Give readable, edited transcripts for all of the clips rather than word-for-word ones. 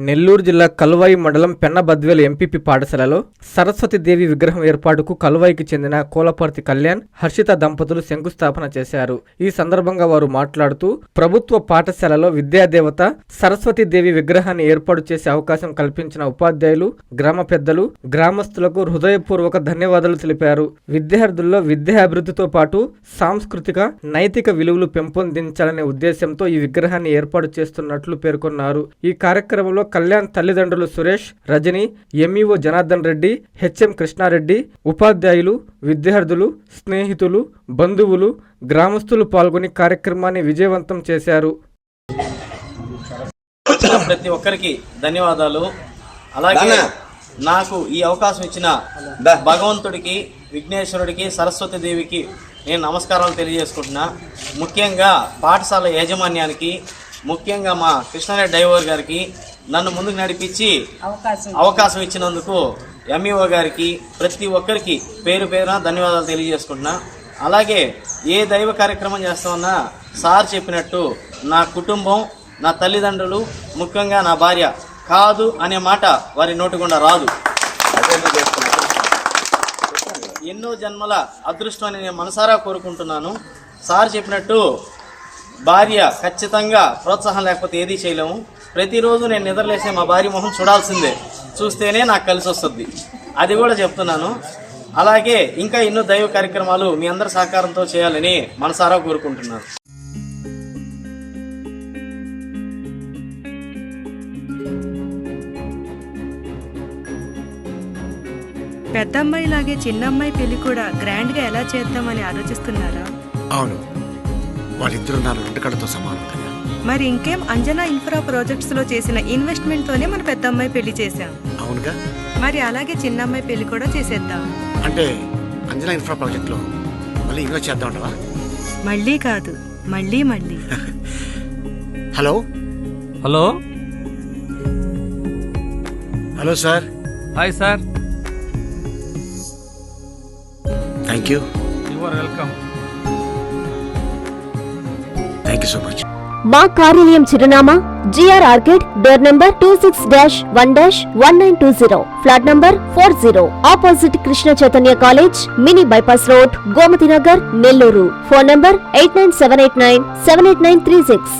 నెల్లూరు జిల్లా కలువాయి మండలం పెన్నబద్వేలు ఎంపీపీ పాఠశాలలో సరస్వతీదేవి విగ్రహం ఏర్పాటుకు కలువాయికి చెందిన కోలపర్తి కళ్యాణ్, హర్షిత దంపతులు శంకుస్థాపన చేశారు. ఈ సందర్భంగా వారు మాట్లాడుతూ ప్రభుత్వ పాఠశాలలో విద్యాదేవత సరస్వతీదేవి విగ్రహాన్ని ఏర్పాటు చేసే అవకాశం కల్పించిన ఉపాధ్యాయులు, గ్రామ పెద్దలు, గ్రామస్తులకు హృదయపూర్వక ధన్యవాదాలు తెలిపారు. విద్యార్థుల్లో విద్యాభివృద్ధితో పాటు సాంస్కృతిక, నైతిక విలువలు పెంపొందించాలనే ఉద్దేశంతో ఈ విగ్రహాన్ని ఏర్పాటు చేస్తున్నట్లు పేర్కొన్నారు. ఈ కార్యక్రమంలో కళ్యాణ్ తల్లిదండ్రులు సురేష్, రజని, ఎంఈఓ జనార్దన్ రెడ్డి, హెచ్ఎం కృష్ణారెడ్డి, ఉపాధ్యాయులు, విద్యార్థులు, స్నేహితులు, బంధువులు, గ్రామస్తులు పాల్గొని కార్యక్రమాన్ని విజయవంతం చేశారు. ప్రతి ఒక్కరికి ధన్యవాదాలు. అలాగే నాకు ఈ అవకాశం ఇచ్చిన భగవంతుడికి, విఘ్నేశ్వరుడికి, సరస్వతి దేవికి నేను నమస్కారాలు తెలియజేసుకుంటున్నా. ముఖ్యంగా పాఠశాల యాజమాన్యానికి, ముఖ్యంగా మా కృష్ణారెడ్డి డ్రైవర్ గారికి నన్ను ముందుకు నడిపించి అవకాశం ఇచ్చినందుకు ఎంఈఓ గారికి, ప్రతి ఒక్కరికి పేరు పేరున ధన్యవాదాలు తెలియజేసుకుంటున్నా. అలాగే ఏ దైవ కార్యక్రమం చేస్తామన్నా సార్ చెప్పినట్టు నా కుటుంబం, నా తల్లిదండ్రులు, ముఖ్యంగా నా భార్య కాదు అనే మాట వారి నోటి గుండా రాదు. ఎన్నో జన్మల అదృష్టం అని నేను మనసారా కోరుకుంటున్నాను. సార్ చెప్పినట్టు భార్య ఖచ్చితంగా ప్రోత్సాహం లేకపోతే ఏదీ చేయలేము. ప్రతిరోజు నేను నిద్రలేసే మా భార్య మొహం చూడాల్సిందే, చూస్తేనే నాకు కలిసి వస్తుంది. అది కూడా చెప్తున్నాను. అలాగే ఇంకా ఎన్నో దైవ కార్యక్రమాలు మీ అందరి సహకారంతో చేయాలని మనసారా కోరుకుంటున్నాను. పెద్దమ్మాయి లాగే చిన్నమ్మాయి పెళ్లి కూడా గ్రాండ్ గా ఎలా చేద్దామని ఆలోచిస్తున్నారా? అవును, వాళ్ళిద్దరూ నా రెండు కళ్ళతో సమానం కదా. మరి ఇంకేం, అంజనా ఇన్ఫ్రా ప్రాజెక్ట్స్ లో చేసిన ఇన్వెస్ట్మెంట్ తోనే మన పెద్దమ్మాయి పెళ్లి చేశాం. అవునుగా, మరి అలాగే చిన్నమ్మాయి పెళ్లి కూడా చేసేద్దాం. అంటే అంజనా ఇన్ఫ్రా ప్రాజెక్ట్ లో మళ్ళీ ఇన్వెస్ట్ చేద్దాం అంటావా? మళ్ళీ కాదు, మళ్ళీ మళ్ళీ. Hello hello hello sir. Hi sir. Thank you. You are welcome. Thank you so much. మా కార్యాలయం చిరునామా GR Orchid, door number 26-1-1920, flat number 40, opposite Krishna Chaitanya college, mini bypass road, Gomathi Nagar, Nellore. Phone number 8978978936.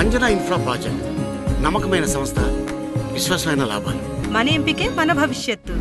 Anjana infra project నమ్మకమైన సంస్థ, విశ్వాసమైన లాభాలు. మన ఎంపికే మన భవిష్యత్తు.